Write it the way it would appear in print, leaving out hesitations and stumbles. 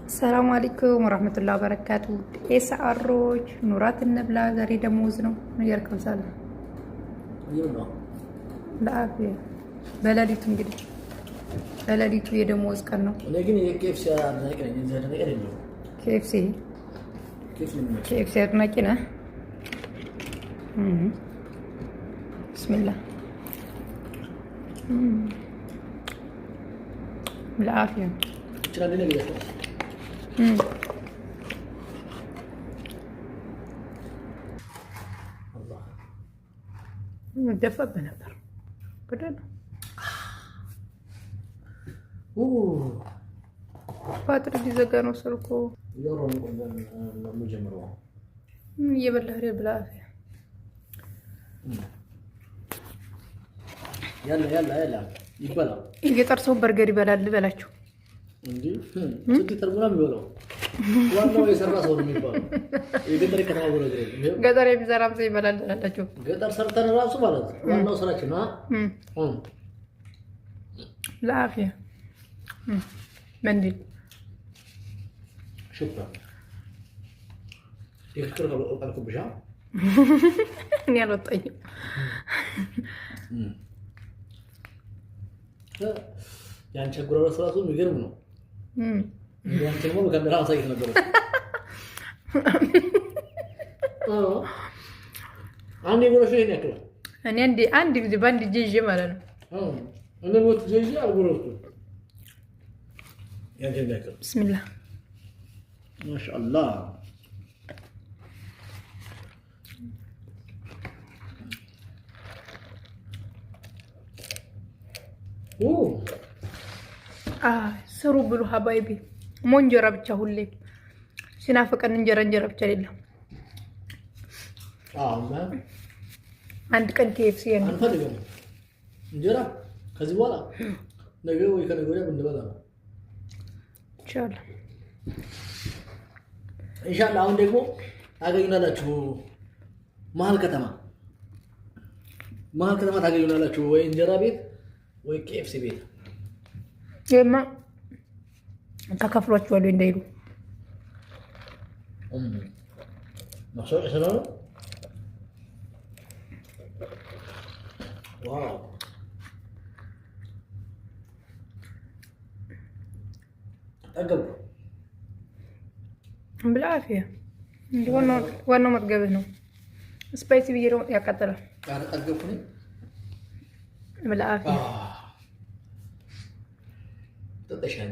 السلام عليكم ورحمة الله وبركاته. ايه سعروج نورات النبلة زاري دموز ነው ንገርከው ሰለ ይሁን ለአፍያ በለሊቱ እንግዲህ በለሊቱ የደሞዝ ቀን ነው። እኔ ግን የኬፍሲ አድናቂ ነኝ። እዛ ነገር የለም። ኬፍሲ አድናቂ ነህ? ብስሚላህ ለአፍያ ይችላል ነገር ያለው ደፋብህ ነበር በደል ባትሪ ቢዘጋ ነው ስልኩ ሎሮን ነው ጀምረው እየበላህ አይደል? ብላ ያላ ይበላል። የገጠር ሰው በርገር ይበላል በላችሁ እንዴ? ስንት ተርቡና የሚበላው ዋናው የሰራ ሰው ነው የሚባለው። የገጠር ከተማ ወረደ ገጠር የሚሰራም ሰው ይበላል አላችሁ። ገጠር ሰርተን ራሱ ማለት ነው ዋናው ስራችን ነው። ለአፍያ መንዲል شكرا يفكر قالكم بشا እኔ አልወጣኝም። ያን ቸግሮ ራሱ የሚገርም ነው። ያን ቸግሮ ካሜራ አሳይት ነበር። አንዴ ጎረሽ ይሄን ያክል እኔ አንድ ጊዜ ባንድ ጂጂ ማለት ነው። እኔ ሞት ጂጂ አልጎረስኩ ያን ጀምር ያክል ቢስሚላህ ما شاء الله. ስሩ ብሉ ሀባይቢ ሞንጀራ ብቻ ሁሌ ሲናፈቀን እንጀራ ብቻ አይደለም። አንድ ቀን ኬኤፍሲ አንፈልግም እንጀራ ከዚህ በኋላ ነገ ወይ ከነገ ወዲያ ብንበላ ነው ኢንሻአላህ ኢንሻአላህ። አሁን ደግሞ ታገኙናላችሁ መሀል ከተማ ታገኙናላችሁ ወይ እንጀራ ቤት ወይ ኬኤፍሲ ቤት። የማ ተከፍሏቸዋል እንዳይሉ ማሰው እሰራው ዋው አገቡ بالعافية وانا متقبل ነው ስፓይሲ ቢሮ ያቃጠላል። አጠገብኩኝ بالعافية ተጠሻና